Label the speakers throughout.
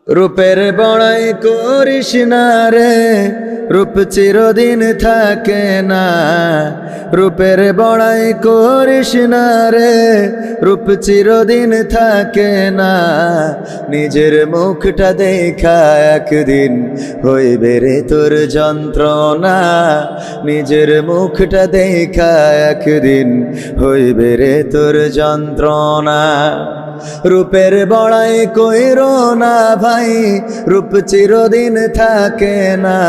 Speaker 1: রূপের বড়াই করিস না রে, রূপ চিরদিন থাকে না। রূপের বড়াই করিস না রে, রূপ চিরদিন থাকে না। নিজের মুখটা দেখা একদিন হইবে রে তোর যন্ত্রণা। নিজের মুখটা দেখা একদিন হইবে রে তোর যন্ত্রণা। রূপের বড়াই কইরো না ভাই, রূপ চিরদিন থাকে না।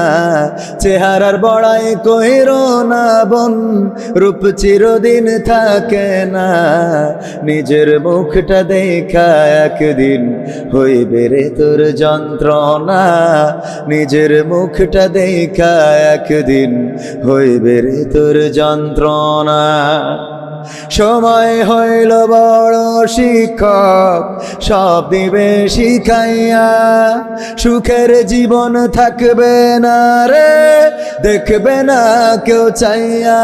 Speaker 1: চেহারার বড়াই কইরো না বোন, রূপ চিরদিন থাকে না। নিজের মুখটা দেখা একদিন হইবে রে তোর যন্ত্রণা। নিজের মুখটা দেখা একদিন হইবে রে তোর যন্ত্রণা। সময় হইল বড় শিক্ষক, সব দিবে শিখাইয়া। সুখের জীবন থাকবে না রে, দেখবে না কেউ চাইয়া।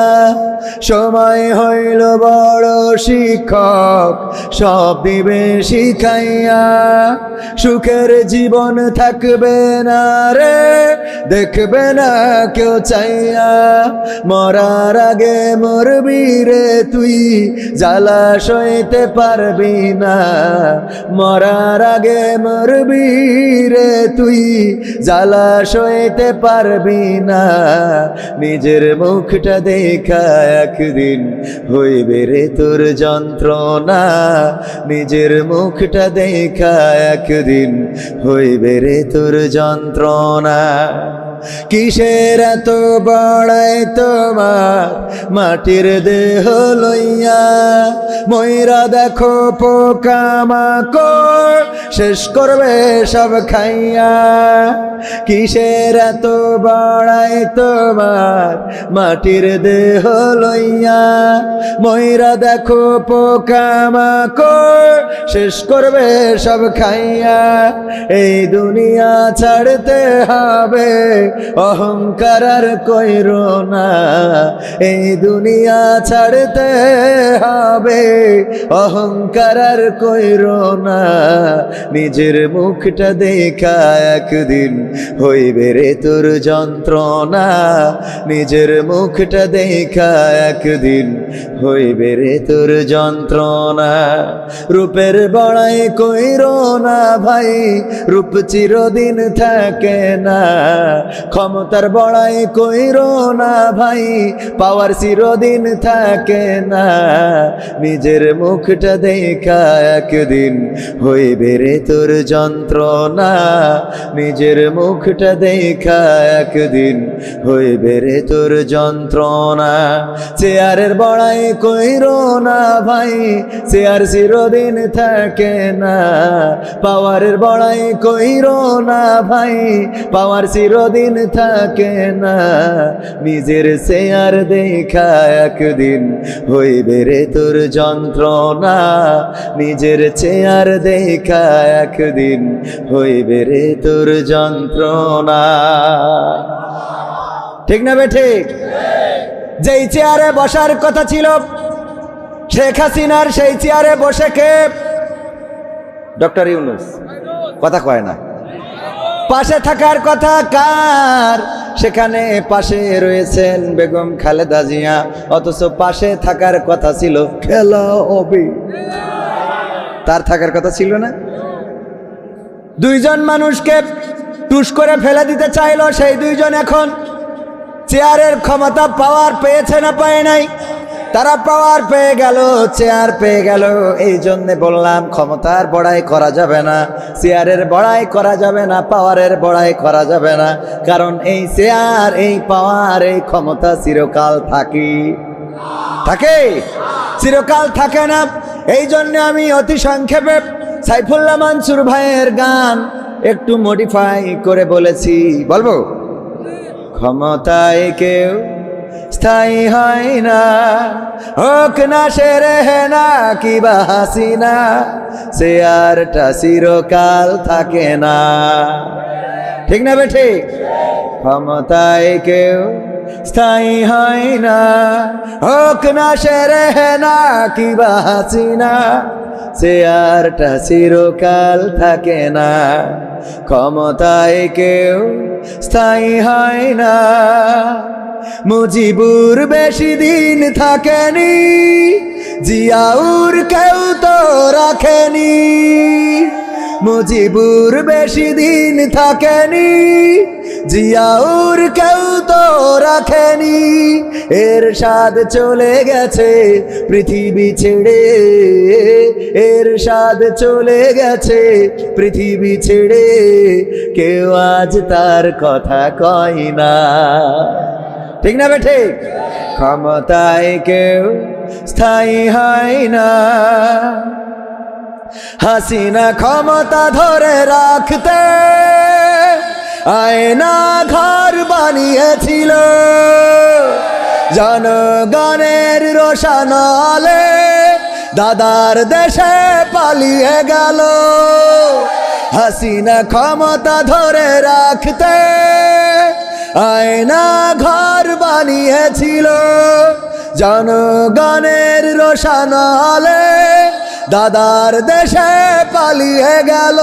Speaker 1: সময় হইল বড় শিক্ষক, সব দিবে শিখাইয়া। সুখের জীবন থাকবে না রে, দেখবে না কেউ চাইয়া। মরার আগে মরবি রে তুই, জ্বালা সইতে পারবি না। মরার আগে মরবি রে তুই, জ্বালা সইতে পারবি না। নিজের মুখটা দেখা একদিন হইবে রে তোর যন্ত্রণা। নিজের মুখটা দেখা একদিন হইবে রে তোর যন্ত্রণা। কিসের এত বড়াই তোমার মাটির দেহ লইয়া? ময়রা দেখো পোকামাকড় শেষ করবে সব খাইয়া। কিসের এত বড়াই তোমার মাটির দেহ লইয়া? ময়রা দেখো পোকামাকড় শেষ করবে সব খাইয়া। এই দুনিয়া ছাড়তে হবে, অহংকার আর কইরো না। এই দুনিয়া ছাড়তে হবে, অহংকার আর কইরো না। নিজের মুখটা দেখা একদিন হইবে রে তোর যন্ত্রণা। নিজের মুখটা দেখা একদিন হইবে রে তোর যন্ত্রণা। রূপের বড়াই কইরো না ভাই, রূপ চিরদিন থাকে না। ক্ষমতার বড়াই কইরো না ভাই, পাওয়ার চিরদিন থাকে না। নিজের মুখটা দেখা একদিন হইবে রে তোর যন্ত্রণা। নিজের মুখটা দেখা একদিন হইবে রে তোর যন্ত্রণা। চেয়ারের বড়াই কইরো না ভাই, চেয়ার চিরদিন থাকে না। পাওয়ারের বড়াই কইরো না ভাই, পাওয়ার চিরদিন থাকে না। নিজের চেয়ার দেখা একদিন হইবে রে তোর যন্ত্রণা। নিজের চেয়ার দেখা একদিন হইবে রে তোর যন্ত্রণা। ঠিক না বে ঠিক? যেই চেয়ারে বসার কথা ছিল শেখ হাসিনার, সেই চেয়ারে বসে কে? ডক্টর ইউনূস। কথা কয় না। পাশে থাকার কথা কার? সেখানে পাশে রয়েছেন বেগম খালেদা জিয়া, অথচ পাশে থাকার কথা ছিল খেলা হবে, তার থাকার কথা ছিল না। দুইজন মানুষকে টুস করে ফেলে দিতে চাইলো, সেই দুইজন এখন চেয়ারের ক্ষমতা পাওয়ার পেয়েছে না পায় নাই? তারা পাওয়ার পেয়ে গেল, চেয়ার পেয়ে গেল। এই জন্য বললাম ক্ষমতার বড়াই করা যাবে না, চেয়ারের বড়াই করা যাবে না, পাওয়ারের বড়াই করা যাবে না। কারণ এই চেয়ার, এই পাওয়ার, এই ক্ষমতা চিরকাল থাকে? চিরকাল থাকে না। এই জন্য আমি অতি সংক্ষেপে সাইফুল্লাহ মানসুর ভাইয়ের গান একটু মডিফাই করে বলেছি। বলবো? ক্ষমতায় কেউ স্থায়ী হয় না, হোক না সেরে না কিবা হাসিনা, চেয়ারটা চিরকাল থাকে না। ঠিক না বে ঠিক? ক্ষমতায় কেউ স্থায়ী হয় না, হোক না সেরে না কিবা হাসিনা, চেয়ারটা চিরকাল থাকে না, ক্ষমতায় কেউ স্থায়ী হয় না। মুজিবুর বেশি দিন থাকেনি, জিয়াউর কেউ তো রাখেনি। মুজিবুর বেশি দিন থাকেনি, জিয়াউর কেউ তো রাখেনি। এরশাদ চলে গেছে পৃথিবী ছেড়ে, এরশাদ চলে গেছে পৃথিবী ছেড়ে, কেউ আজ তার কথা কয় না। ঠিক না বেঠে? ক্ষমতায় কেউ স্থায়ী হয় না। হাসিনা ক্ষমতা ধরে রাখতে আয়না ঘর বানিয়েছিল, জনগণের রোশনালে দাদার দেশে পালিয়ে গেল। হাসিনা ক্ষমতা ধরে রাখতে আয়না ঘর বানিয়েছিল, জনগণের রোশনালে দাদার দেশে পালিয়ে গেল।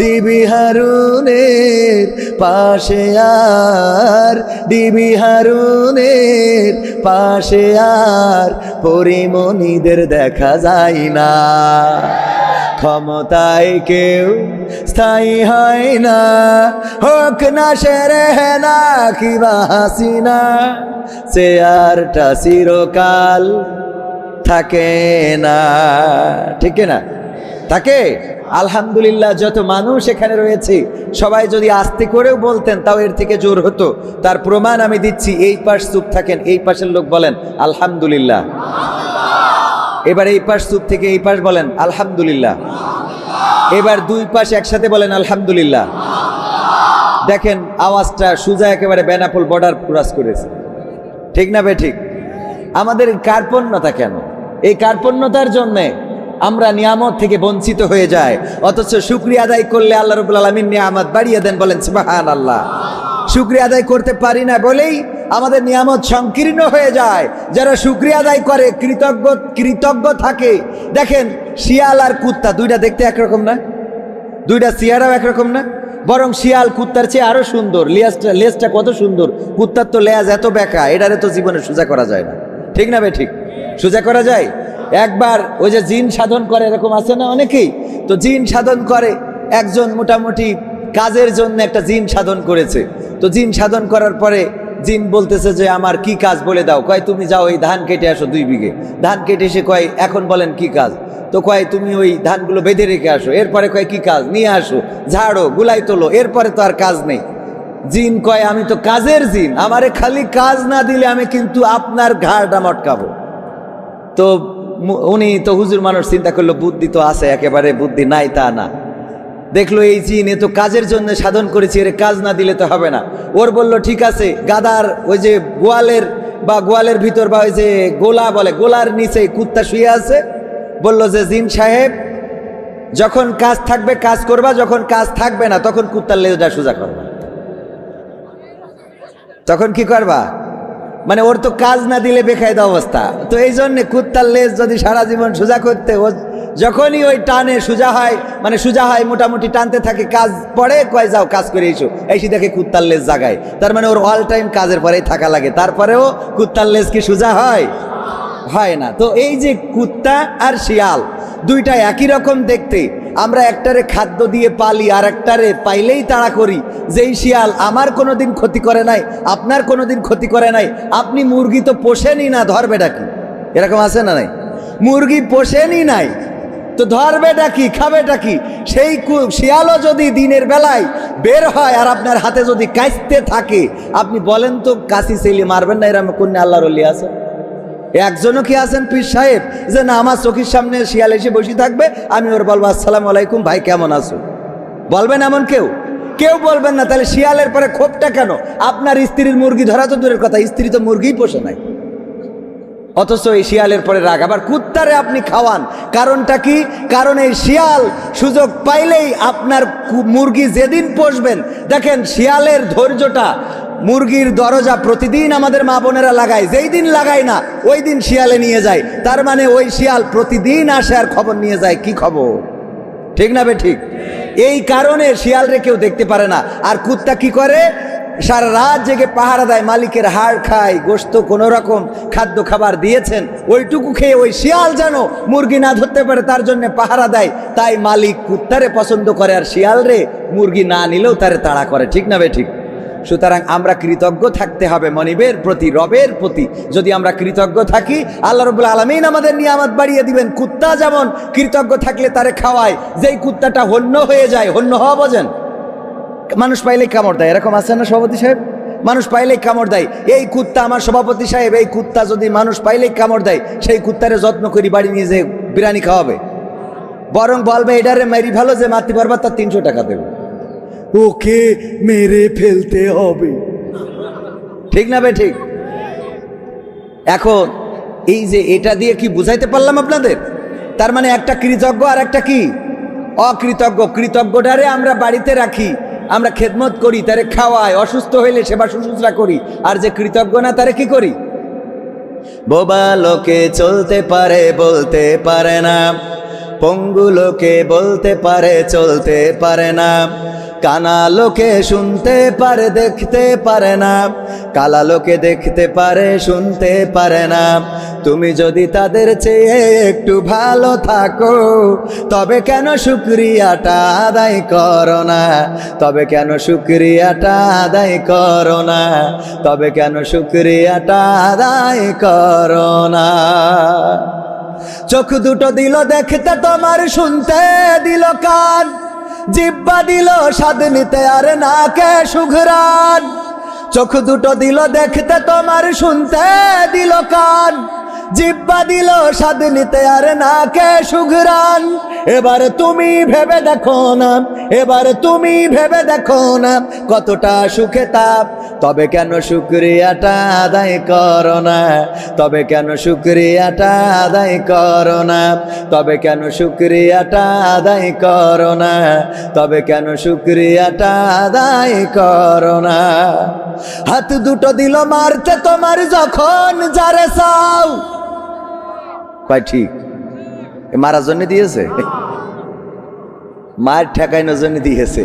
Speaker 1: ডিবি হারুনের পাশে আর, ডিবি হারুনের পাশে আর পরিমণিদের দেখা যায় না। ক্ষমতায় কেউ স্থায়ী হয় না, হোক না সেরেনা কিবা হাসিনা, চেয়ারটা চিরকাল থাকে না। ঠিক না? থাকে। আলহামদুলিল্লাহ, যত মানুষ এখানে রয়েছে সবাই যদি আস্তে করেও বলতেন তাও এর থেকে জোর হতো। তার প্রমাণ আমি দিচ্ছি। এই পাশ চুপ থাকেন, এই পাশের লোক বলেন আলহামদুলিল্লাহ। এবার এই পাশ চুপ থেকে এই পাশ বলেন আলহামদুলিল্লাহ। এবার দুই পাশ একসাথে বলেন আলহামদুলিল্লাহ। দেখেন আওয়াজটা সুজা একেবারে বেনাপোল বর্ডার ক্রস করেছে। ঠিক না বে ঠিক? আমাদের কার্পণ্যতা কেন? এই কার্পণ্যতার জন্যে আমরা নিয়ামত থেকে বঞ্চিত হয়ে যাই, অথচ শুকরিয়া আদায় করলে আল্লাহ রাব্বুল আলামিন নিয়ামত বাড়িয়ে দেন। বলেন সুবহানাল্লাহ। শুকরিয়া আদায় করতে পারি না বলেই আমাদের নিয়ামত সংকীর্ণ হয়ে যায়। যারা শুকরিয়া আদায় করে, কৃতজ্ঞ থাকে। দেখেন শিয়াল আর কুত্তা দুইটা দেখতে একরকম না, দুইটা চেহারাও একরকম না, বরং শিয়াল কুত্তার চেয়ে আরো সুন্দর। লেজটা কত সুন্দর, কুত্তার তো লেজ এত বেঁকা, এটারে তো জীবনে সোজা করা যায় না। ঠিক না বে ঠিক? সোজা করা যায়? একবার ওই যে জিন সাধন করে, এরকম আছে না অনেকেই, তো জিন সাধন করে। একজন মোটামুটি কাজের জন্য একটা জিন সাধন করেছে। তো জিন সাধন করার পরে জিন বলতেছে যে আমার কি কাজ বলে দাও। কয় তুমি যাও ওই ধান কেটে আসো 2 বিঘে। ধান কেটে এসে কয় এখন বলেন কি কাজ? তো কয় তুমি ওই ধানগুলো বেঁধে রেখে আসো। এরপরে কয় কি কাজ? নিয়ে আসো, ঝাড়ো, গুলাই তোলো। এরপরে তো আর কাজ নেই। জিন কয় আমি তো কাজের জিন, আমারে খালি কাজ না দিলে আমি কিন্তু আপনার ঘাড়টা মটকাবো। তো উনি তো হুজুর মানুষ, চিন্তা করলো বুদ্ধি তো আছে, একেবারে বুদ্ধি নাই তা না। দেখলো এই জিন এ তো কাজের জন্য সাধন করেছি, এর কাজ না দিলে তো হবে না। ওর বলল ঠিক আছে, গাদার ওই যে গোয়ালের ভিতর বা ওই যে গোলা বলে, গোলার নিচে কুত্তা শুয়ে আছে। বলল যে জিন সাহেব, যখন কাজ থাকবে কাজ করবা, যখন কাজ থাকবে না তখন কুত্তার লেজটা সোজা করবা। তখন কি করবা? মানে ওর তো কাজ না দিলে বেকায়দা অবস্থা। তো এই জন্যে কুত্তার লেজ যদি সারা জীবন সোজা করতে, ও যখনই ওই টানে সোজা হয়, মানে সোজা হয় মোটামুটি টানতে থাকে, কাজ পড়ে কয় যাও কাজ করে এসো, এসে দেখে কুত্তার লেজ জাগায়। তার মানে ওর অল টাইম কাজের পরেই থাকা লাগে। তারপরেও কুত্তার লেজ কি সোজা হয়? হয় না। তো এই যে কুত্তা আর শিয়াল দুইটা একই রকম দেখতে, আমরা একটারে খাদ্য দিয়ে পালি আর একটারে পাইলেই তাড়া করি। যেই শিয়াল আমার কোনোদিন ক্ষতি করে নাই, আপনার কোনোদিন ক্ষতি করে নাই। আপনি মুরগি তো পোষেনই না, ধরবেটা কি? এরকম আছে না নাই? মুরগি পোষেনই নাই, তো ধরবেটা কি, খাবেটা কি? সেই শিয়ালও যদি দিনের বেলায় বের হয় আর আপনার হাতে যদি কাঁচতে থাকে, আপনি বলেন তো কাশি ছেলে মারবেন না? এরকম কোন আল্লাহর ওলি আছে? একজনও কি আছেন পীর সাহেব যে না আমার চোখের সামনে শিয়াল এসে বসে থাকবে, আমি ওর বলবো আসসালামু আলাইকুম ভাই কেমন আছো? বলবেন এমন কেউ বলবেন না। তাহলে শিয়ালের পরে ক্ষোভটা কেন? আপনার স্ত্রীর মুরগি ধরা তো দূরের কথা, স্ত্রী তো মুরগিই পোষে নাই, অথচ এই শিয়ালের পরে রাগ। আবার কুত্তারে আপনি খাওয়ান, কারণটা কি? কারণ এই শিয়াল সুযোগ পাইলেই আপনার মুরগি যেদিন পোষবেন, দেখেন শিয়ালের ধৈর্যটা মুরগির দরজা প্রতিদিন আমাদের মা বোনেরা লাগায়, যেই দিন লাগায় না ওই দিন শিয়ালে নিয়ে যায়। তার মানে ওই শিয়াল প্রতিদিন আসে আর খবর নিয়ে যায় কি খবর, ঠিক না বে ঠিক? এই কারণে শিয়ালরে কেউ দেখতে পারে না। আর কুত্তা কি করে? সারা রাত জেগে পাহারা দেয়, মালিকের হাড় খায়, গোশত কোনো রকম খাদ্য খাবার দিয়েছেন ওইটুকু খেয়ে ওই শিয়াল যেন মুরগি না ধরতে পারে তার জন্য পাহারা দেয়। তাই মালিক কুত্তারে পছন্দ করে আর শিয়ালরে মুরগি না নিলেও তারে তাড়া করে, ঠিক না বে ঠিক? সুতরাং আমরা কৃতজ্ঞ থাকতে হবে মনিবের প্রতি, রবের প্রতি। যদি আমরা কৃতজ্ঞ থাকি আল্লাহ রাব্বুল আলামিন আমাদের নিয়ামত বাড়িয়ে দিবেন। কুত্তা যেমন কৃতজ্ঞ থাকলে তারে খাওয়ায়, যেই কুত্তাটা হন্য হয়ে যায়, হন্য হওয়া বোঝেন, মানুষ পাইলেই কামড় দেয়, এরকম আছে না সভাপতি সাহেব? মানুষ পাইলেই কামড় দেয়। এই কুত্তা আমার সভাপতি সাহেব, এই কুত্তা যদি মানুষ পাইলেই কামড় দেয়, সেই কুত্তারে যত্ন করি বাড়ি নিয়ে যে বিরিয়ানি খাওয়াবে, বরং বলবে এটারে মেরি ভালো, যে মারতে পারবা তার 300 টাকা দেবে, ওকে মেরে ফেলতে হবে, ঠিক না বে ঠিক? এখন এই যে এটা দিয়ে কি বুঝাইতে পারলাম আপনাদের? তার মানে একটা কৃতজ্ঞ আর একটা কি অকৃতজ্ঞ। কৃতজ্ঞটারে আমরা বাড়িতে রাখি, আমরা খেদমত করি, তারে খাওয়াই, অসুস্থ হইলে সেবা শুশ্রূষা করি। আর যে কৃতজ্ঞ না তারে কি করি? বোবা লোকে চলতে পারে বলতে পারে না, পঙ্গু লোকে বলতে পারে চলতে পারে না, কানা লোকে শুনতে পারে দেখতে পারে না, কালা লোকে দেখতে পারে শুনতে পারে না। তুমি যদি তাদের চেয়ে একটু ভালো থাকো তবে কেন শুকরিয়াটা আদায় করো না? তবে কেন শুকরিয়াটা আদায় করো না? তবে কেন শুকরিয়াটা আদায় করো না? চোখ দুটো দিল দেখতে তোমার, শুনতে দিল কান, জিহ্বা দিল স্বাদ নিতে আর নাকে সুঘ্রাণ। চোখ দুটো দিল দেখতে তোমার, শুনতে দিল কান, জিহ্বা দিল স্বাদ নিতে আর নাকে সুঘ্রাণ। এবার তুমি ভেবে দেখো না, এবার তুমি ভেবে দেখো না কতটা সুখে তাপ। তবে কেন শুকরিয়াটা আদায় করো না? তবে কেন শুকরিয়াটা আদায় করো না? তবে কেন শুকরিয়াটা আদায় করো না? তবে কেন শুকরিয়াটা আদায় করো না? হাত দুটো দিল মারতে তোমার যখন যারে চাও, কয় ঠিক? মারার জন্য দিয়েছে, মায়ের ঠেকানোর জন্য দিয়েছে,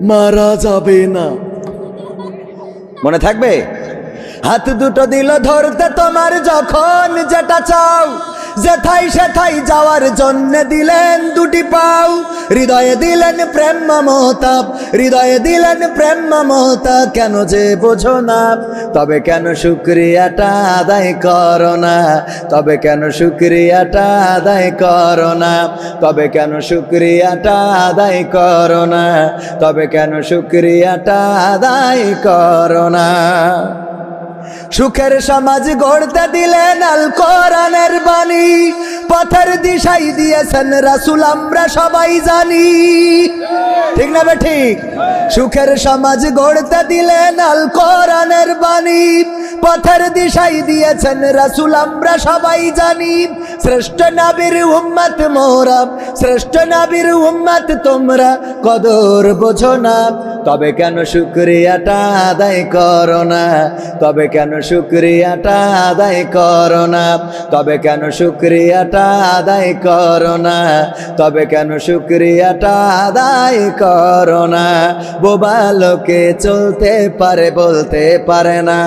Speaker 1: মারা যাবে না, মনে থাকবে? হাত দুটো দিল ধরতে তোমার যখন যেটা চাও, যেথাই সেথাই যাওয়ার জন্য দিলেন দুটি পাও। হৃদয়ে দিলেন প্রেম মমতা, হৃদয়ে দিলেন প্রেম মমতা, কেন যে বোঝো না? তবে কেন শুকরিয়াটা আদায় করো না? তবে কেন শুকরিয়াটা আদায় করো না? তবে কেন শুকরিয়াটা আদায় করো না? তবে কেন শুকরিয়াটা আদায় করো না? সুখের সমাজ গড়তে দিলেন আল কোরআনের বাণী, পথের দিশাই দিয়েছেন রাসূল আমরা সবাই জানি, ঠিক না বে ঠিক? সুখের সমাজ গড়তে দিলেন আল কোরআনের বাণী, পথের দিশাই দিয়েছেন রাসূল আমরা সবাই জানি। শ্রেষ্ঠ নবীর উম্মত মোরা, শ্রেষ্ঠ নবীর উম্মত তোমরা, কদর বোঝো না? তবে কেন শুকরিয়াটা আদায় করো না? তবে কেন শুকরিয়াটা আদায় করো না? তবে কেন শুকরিয়াটা আদায় করো না? তবে কেন শুকরিয়াটা আদায় করো না? বোবা লোকে চলতে পারে বলতে পারে না,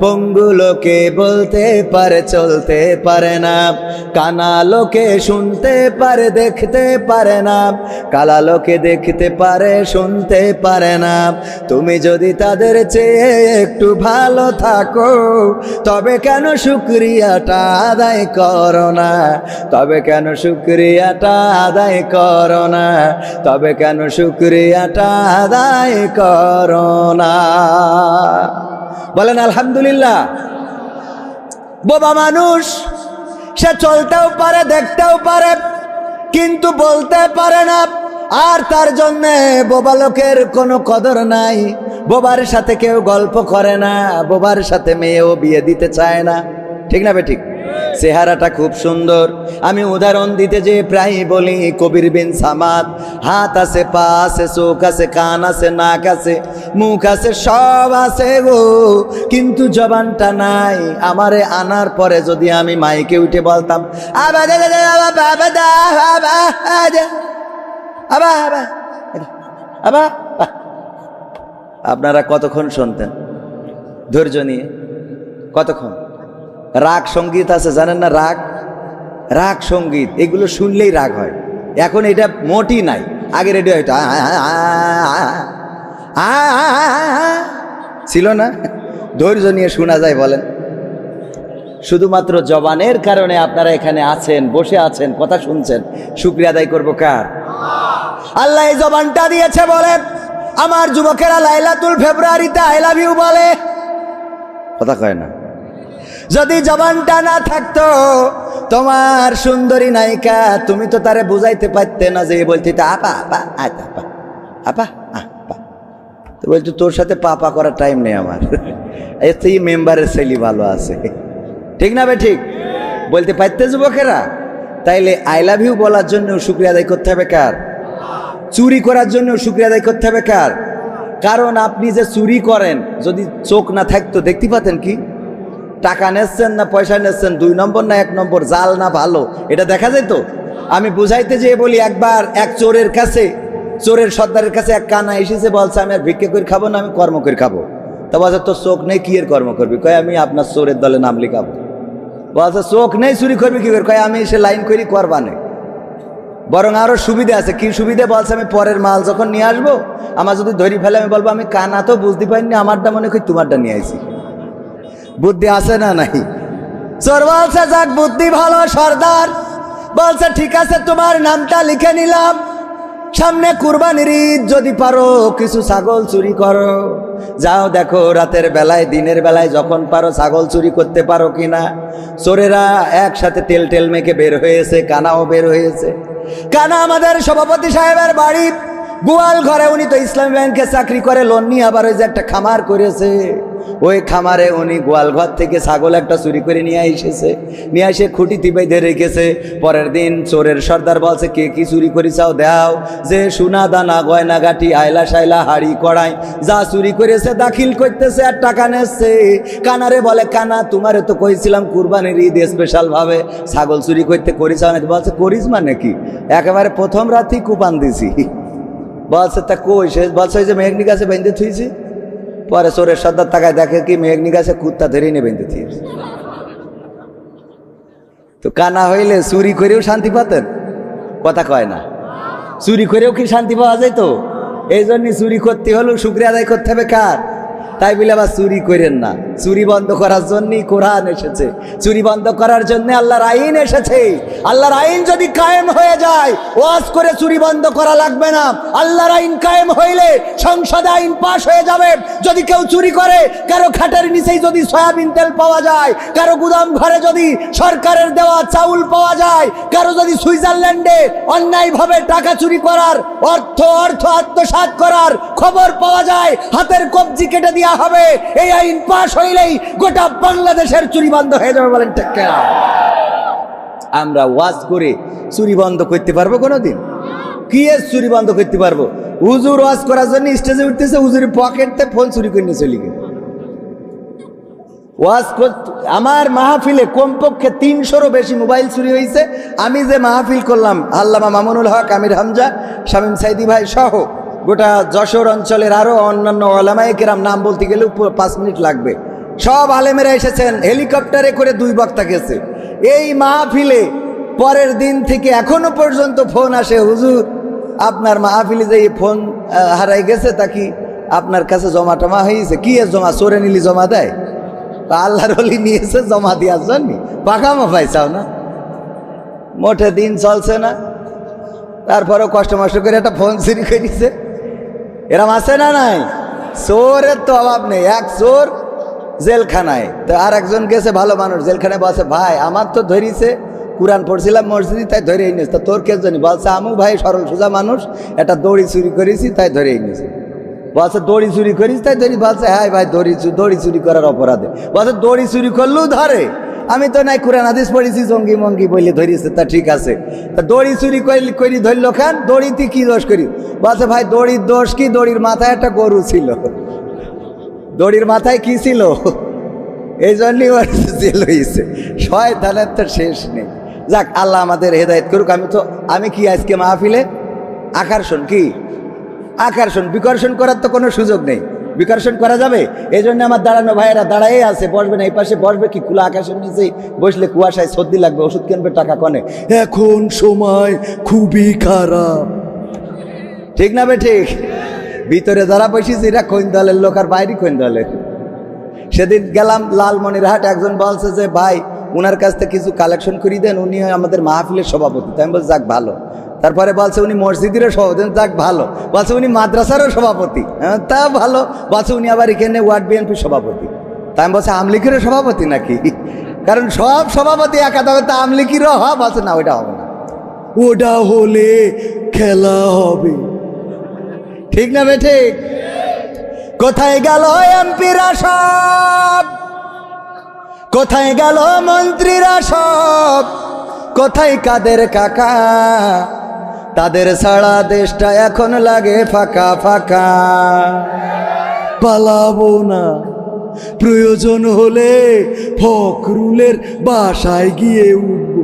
Speaker 1: পঙ্গু লোকে বলতে পারে চলতে পারে না, কানা লোকে শুনতে পারে দেখতে পারে না, কালা লোকে দেখতে পারে শুনতে পারে না। তুমি যদি তাদের চেয়ে একটু ভালো থাকো তবে কেন শুকরিয়াটা আদায় করো না? তবে কেন শুকরিয়াটা আদায় করো না? তবে কেন শুকরিয়াটা আদায় করো না? বলেন আলহামদুলিল্লাহ। বোবা মানুষ, সে চলতেও পারে দেখতেও পারে কিন্তু বলতে পারে না, আর তার জন্য বোবা লোকের কোনো কদর নাই। বোবার সাথে কেউ গল্প করে না, বোবার সাথে মেয়েও বিয়ে দিতে চায় না, ঠিক না বে ঠিক? চেহারাটা খুব সুন্দর। আমি উদাহরণ দিতে যে প্রায় বলি কবির বিন সামাদ, হাত আছে, পা আছে, চোখ আছে, কান আছে, নাক আছে, মুখ আছে, সব আছে গো, কিন্তু জবানটা নাই। আমারে আনার পরে যদি আমি মাইকে উঠে বলতাম আপনারা কতক্ষণ শুনতেন ধৈর্য নিয়ে? কতক্ষণ? রাগ সঙ্গীত আছে জানেন না? রাগ, রাগ সঙ্গীত, এগুলো শুনলেই রাগ হয়। এখন এটা মোটই নাই, আগে রেডিও এটা ছিল না। ধৈর্য নিয়ে শোনা যায় বলেন? শুধুমাত্র জবানের কারণে আপনারা এখানে আছেন, বসে আছেন, কথা শুনছেন, শুকরিয়া আদায় করবো কার? আল্লাহ এই জবানটা দিয়েছে বলেন। আমার যুবকেরা লাইলাতুল ফেব্রুয়ারিতে আই লাভ ইউ বলে, কথা কয় না। যদি জবানটা না থাকতো, তোমার সুন্দরী নায়িকা, তুমি তো তারে বুঝাইতে পারতে না যে বলতে আপা আপা আপা আপা আপা, তো বলছো তোর সাথে পাপা করার টাইম নেই আমার, এই মেম্বারের ছেলে ভালো আছে, ঠিক না ভাই? ঠিক বলতে পারতে যুবকেরা? তাইলে আই লাভ ইউ বলার জন্য শুকরিয়া আদায় করতে হবে কার? চুরি করার জন্য শুকরিয়া আদায় করতে হবে কার? কারণ আপনি যে চুরি করেন, যদি চোখ না থাকতো দেখতে পাতেন কি? টাকা নেচ্ছেন না পয়সা নেচ্ছেন, 2 নম্বর না 1 নম্বর, জাল না ভালো, এটা দেখা যেত। আমি বুঝাইতে যেয়ে বলি, একবার এক চোরের কাছে, চোরের সর্দারের কাছে এক কানা এসেছে, বলছে আমি আর ভিক্ষা করে খাবো না, আমি কর্ম করে খাবো। তা বলছে তোর চোখ নেই, কি এর কর্ম করবি? কয় আমি আপনার চোরের দলে নাম লিখাবো। বলছে চোখ নেই, চুরি করবি কি করে? কয় আমি এসে লাইন করি করবা নেই, বরং আরো সুবিধা আছে। কি সুবিধা? বলছে আমি পরের মাল যখন নিয়ে আসবো, আমার যদি ধরি ফেলে, আমি বলবো আমি কানা তো বুঝতে পারিনি, আমারটা মনে করি তোমারটা নিয়ে আইছি। বুদ্ধি আছে না নাই? চোর বলছে যাক বুদ্ধি ভালো। সর্দার বলছে ঠিক আছে, তোমার নামটা লিখে নিলাম, সামনে কুরবানির ঈদ, যদি পারো কিছু ছাগল চুরি করো, যাও দেখো রাতের বেলায় দিনের বেলায় যখন পারো ছাগল চুরি করতে পারো কিনা। চোরেরা একসাথে তেল টেল মেখে বের হয়েছে, কানাও বের হয়েছে। কানা আমাদের সভাপতি সাহেবের বাড়ি গোয়াল ঘরে, উনি তো ইসলামী ব্যাংকে চাকরি করে, লোন নিয়ে আবার ওই যে একটা খামার করেছে, ওই খামারে উনি গোয়াল ঘর থেকে ছাগল একটা চুরি করে নিয়ে এসেছে, নিয়ে এসে খুঁটিতে বেঁধে রেখেছে। পরের দিন চোরের সর্দার বলছে কে কি চুরি করেছাও দাও, যে সোনা দানা গয়না গাটি আয়লা শাইলা হাড়ি কড়াই যা চুরি করেছে দাখিল করতেছে আর টাকা নেচ্ছে। কানারে বলে কানা তোমারে তো কইছিলাম কুরবানির ঈদ স্পেশাল ভাবে ছাগল চুরি করতে করিস না, বলছে করিস মানে কি, একেবারে প্রথম রাতেই কুপান দিছি। বলছে তা কই? সে বলছে ওই যে মেঘনি গাছে বেঁধে থুইছি। পরে চোরের সর্দার তাকায় দেখে কি মেঘনি গাছে কুত্তা ধরে নিয়ে বেঁধে থুইছি। তো কানা হইলে চুরি করেও শান্তি পাতেন? কথা কয় না। চুরি করেও কি শান্তি পাওয়া যায়? তো এই জন্যই চুরি করতে হলেও শুকরিয়া আদায় করতে হবে কার? তাই বলে আবার চুরি করেন না। চুরি বন্ধ করার জন্যই কোরআন এসেছে, চুরি বন্ধ করার জন্য আল্লাহর আইন এসেছে। আল্লাহর আইন যদি কায়েম হয়ে যায়, ওয়াজ করে চুরি বন্ধ করা লাগবে না। আল্লাহর আইন কায়েম হইলে সংসদে আইন পাশ হয়ে যাবে। যদি কেউ চুরি করে, কারো খাটের নিচেই যদি সয়াবিন তেল পাওয়া যায়, কারো গুদাম ঘরে যদি সরকারের দেওয়া চাউল পাওয়া যায়, কারো যদি সুইজারল্যান্ডে অন্যায়ভাবে টাকা চুরি করার, অর্থ আত্মসাৎ করার খবর পাওয়া যায়, হাতের কবজি কেটে দেওয়া হবে। এই আইন পাশ হইলেই গোটা বাংলাদেশের চুরি বন্ধ হয়ে যাবে। বলেন ঠিক কিনা? আমরা ওয়াজ করে চুরি বন্ধ করতে পারবো কোনোদিন? কি চুরি বন্ধ করতে পারবো? হুজুর ওয়াজ করার জন্য স্টেজে উঠতেছে, হুজুরের পকেটে ফোন চুরি করে নিয়ে চলে গেল। ওয়াজ আমার মাহফিলে কমপক্ষে 300-রও বেশি মোবাইল চুরি হয়েছে। আমি যে মাহফিল করলাম, আল্লামা মামুনুল হক, আমির হামজা, শামীম সাইদি ভাই সহ গোটা যশোর অঞ্চলের আরো অন্যান্য ওলামায়ে কেরাম, নাম বলতে গেলে 5 মিনিট লাগবে, সব আলেমেরা এসেছেন। হেলিকপ্টারে করে 2 বক্তা গেছে। এই মাহফিলে পরের দিন থেকে এখনো পর্যন্ত ফোন আসে, হুজুর আপনার মাহফিলে যে ফোন হারাই গেছে, তা কি আপনার কাছে জমা টমা হয়েছে? কি এর জমা? চোরে নিলি জমা দেয়? আল্লাহর ওলি নিয়েছে জমা দেওয়ার জন্য, পাকামো পাইছাও না, মোটে দিন চলছে না, তারপরেও কষ্ট মষ্ট করে একটা ফোন চুরি করেছে। এরম আছে না নাই? চোরের তো অভাব নেই। এক চোর জেলখানায়, তো আর একজন গেছে ভালো মানুষ, জেলখানায় বলছে ভাই আমার তো ধরিছে, কুরআন পড়ছিলাম মসজিদে তাই ধরে এনেছে। তা তোর কে জানি? বলছে আমু ভাই সরল সোজা মানুষ, একটা দড়ি চুরি করেছি তাই ধরে এনেছে। বলছে দড়ি চুরি করিস তাই ধরি? বলছে হ্যাঁ ভাই দড়ি চুরি করার অপরাধে। বলছে দড়ি চুরি করলেও ধরে, আমি তো নাই কোরআন হাদিস পড়েছি, জঙ্গি মঙ্গি বলে ধরিয়েছে, তা ঠিক আছে, তা দড়ি চুরি করি ধরল খান, দড়িতে কি দোষ করি? বলছে ভাই দড়ির দোষ কি, দড়ির মাথায় একটা গরু ছিল, দড়ির মাথায় কি ছিল, এই জন্যই ওর জেল হয়েছে। শয়তানের তো শেষ নেই। যাক, আল্লাহ আমাদের হেদায়েত করুক। আমি কি আজকে মাহফিলে আকর্ষণ, কি আকর্ষণ বিকর্ষণ করার তো কোনো সুযোগ নেই, বিকর্ষণ করা যাবে? এই জন্য আমার দাঁড়ানো ভাইয়েরা দাঁড়াই আছে, বসবে না, এই পাশে বসবে কি, খোলা আকাশের নিচেই বসলে কুয়াশায় সর্দি লাগবে, ওষুধ কিনবে টাকা কনে, এখন সময় খুবই খারাপ, ঠিক না বে ঠিক? ভিতরে যারা বসেছে এরা কোন দলের লোক আর বাইরে কোন দলের? সেদিন গেলাম লালমনিরহাট, একজন বলছে যে ভাই উনার কাছ থেকে কিছু কালেকশন করিয়ে দেন, উনি আমাদের মাহফিলের সভাপতি। তাই আমি বলছি যাক ভালো। তারপরে বলছে উনি মসজিদেরও সভাপতি, যাক ভালো। বলছে উনি মাদ্রাসারও সভাপতি, তা ভালো। বলছে উনি আবার এখানে ওয়ার্ড বিএনপির সভাপতি। তাই আমি বলছি আমলিগেরও সভাপতি নাকি? কারণ সব সভাপতি একা তবে তা আমলিগেরও হয়। বলছে না, ওইটা হবে না, ওটা হলে খেলা হবে, ঠিক না বে ঠিক? কোথায় গেল এমপিরা সব, কোথায় গেল মন্ত্রীরা সব, কোথায় কাদের কাকা? তাদের ছাড়া দেশটা এখন লাগে ফাঁকা ফাঁকা। পালাবো না, প্রয়োজন হলে ফখরুলের বাসায় গিয়ে উঠবো।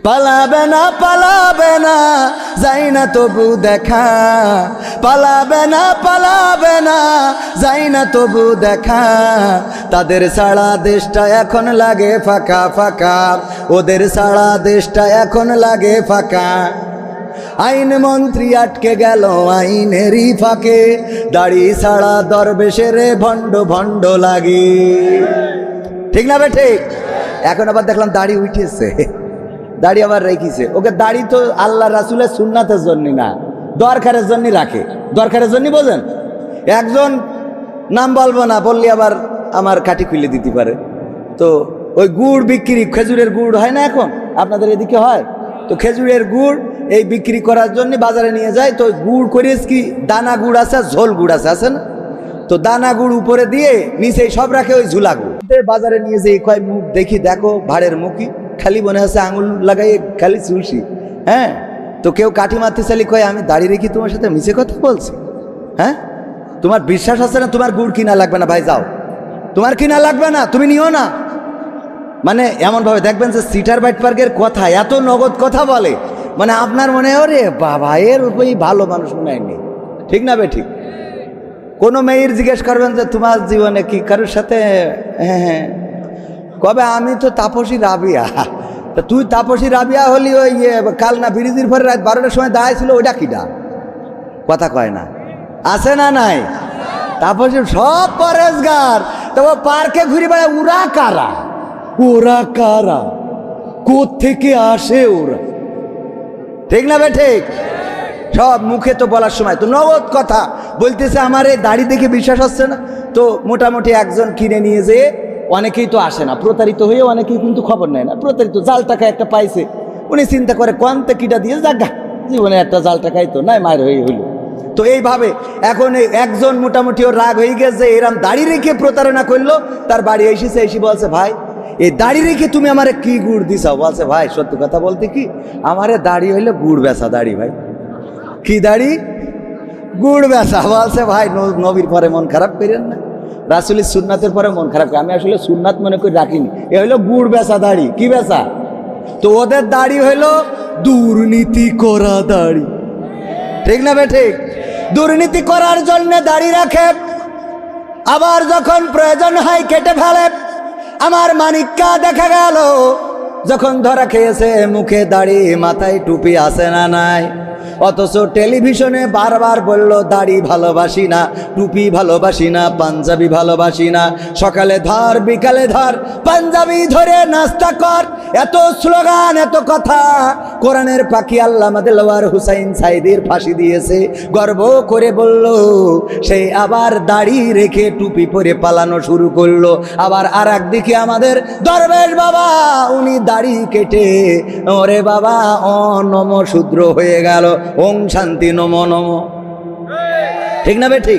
Speaker 1: পালাবে না, পালাবে না, যাই না তবু দেখা, পালাবে না, পালাবে না, যাই না তবু দেখা। তাদের ছাড়া দেশটা এখন লাগে ফাঁকা ফাঁকা, ওদের ছাড়া দেশটা এখন লাগে ফাঁকা। আইন মন্ত্রী আটকে গেল আইনেরই ফাঁকে, দাড়ি ছাড়া দরবেশের ভণ্ড ভণ্ড লাগে, ঠিক না বে ঠিক? এখন আবার দেখলাম দাড়ি উঠেছে, দাড়ি আবার রেখেছে। ওকে দাড়ি তো আল্লাহ রাসূলের সুন্নাতের জন্য না, দরকারের জন্য রাখে, দরকারের জন্য, বোঝেন? একজন নাম বলবো না, বললে আবার আমার কাঠি খুলে দিতে পারে। তো ওই গুড় বিক্রি, খেজুরের গুড় হয় না এখন আপনাদের এদিকে হয়, তো খেজুরের গুড় এই বিক্রি করার জন্য বাজারে নিয়ে যায়। তো গুড় করিস কি, দানা গুড় আছে, ঝোল গুড় আছে না? তো দানা গুড় উপরে দিয়ে নিচেই সব রাখে ওই ঝুলা গুড়। বাজারে নিয়ে যেয়ে কয় মুখ দেখি, দেখো ভাড়ের মুখই, খালি মনে হচ্ছে আঙুল লাগাই খালি চুলসি। হ্যাঁ, তো কেউ কাঠি মারতে চালি কয় আমি দাঁড়িয়ে রেখি তোমার সাথে মিছে কথা বলছি? হ্যাঁ, তোমার বিশ্বাস আছে না? তোমার গুড় কিনা লাগবে না ভাই, যাও, তোমার কিনা লাগবে না, তুমি নিও না। মানে এমনভাবে দেখবেন যে সিটার বাইট পার্কের কথা, এত নগদ কথা বলে, মানে আপনার মনে হয় রে বাবা, এর উপরেই ভালো মানুষ মনে হয়নি, ঠিক না বে ঠিক? কোনো মেয়ের জিজ্ঞেস করবেন যে তোমার জীবনে কি কারোর সাথে, হ্যাঁ কবে, আমি তো তাপসী রাবিয়া। তা তুই তাপসী রাবিয়া হলি, ওই কাল না ব্রিজের পরে রাত 12টার সময় দাঁড়াইছিল, ওইটা কিটা? কথা কয় না, আছে না নাই? তাপসী সব পরেশগার, তবে পার্কে ঘুরে বেড়ায়, ওরা কারা, ওরা কারা, কোত্থেকে আসে ওরা, ঠিক না বে ঠিক? সব মুখে তো বলার সময় তো নগদ কথা বলতেছে। আমার এই দাড়ি দেখে বিশ্বাস হচ্ছে না, তো মোটামুটি একজন কিনে নিয়ে যেয়ে, অনেকেই তো আসে না, প্রতারিত হয়ে অনেকেই কিন্তু খবর নেয় না, প্রতারিত জাল টাকা একটা পাইছে, উনি চিন্তা করে কোনতে কিটা দিয়ে জাগা, জীবনে একটা জাল টাকাই তো নাই, মায়ের হয়ে হইল। তো এইভাবে এখন এই একজন মোটামুটি ওর রাগ হয়ে গেছে, এরম দাড়ি রেখে প্রতারণা করলো, তার বাড়ি এসেছে, এসে বলছে ভাই এই দাড়ি রেখে তুমি আমারে কি গুড় দিছাও? বলছে ভাই সত্যি কথা বলতে কি, আমারে দাড়ি হইলো গুড় বেচা দাড়ি। ভাই কি দাড়ি? গুড় বেচা। বলছে ভাই নবীর পরে মন খারাপ করেন না, রাসূলের সুন্নাতের পরে মন খারাপ করে, আমি আসলে সুন্নাত মনে করে রাখিনি, এ হইলো গুড় বেচা দাড়ি। কি বেচা? তো ওদের দাড়ি হইলো দুর্নীতি করা দাড়ি, ঠিক না বে ঠিক? দুর্নীতি করার জন্য দাড়ি রাখে, আবার যখন প্রয়োজন হয় কেটে ফেলে। আমার মানিককা দেখা গেল যখন ধরা খেয়েছে, মুখে দাড়ি, মাথায় টুপি আছে না নাই, অথচ টেলিভিশনে বারবার বলল দাড়ি ভালোবাসি না, টুপি ভালোবাসি না, পাঞ্জাবি ভালোবাসি না, সকালে ধর বিকালে ধর পাঞ্জাবি ধরে নাস্তা কর, এত স্লোগান, এত কথা। কোরআনের পাখি আল্লামা দেলোয়ার হুসাইন সাইদির ফাঁসি দিয়েছে, গর্ব করে বলল, সেই আবার দাড়ি রেখে টুপি পরে পালানো শুরু করলো। আবার আর একদিকে আমাদের দরবেশ বাবা, উনি দাড়ি কেটে ওরে বাবা নম শূদ্র হয়ে গেল, ওং শান্তি নম নম, ঠিক না বে ঠিক?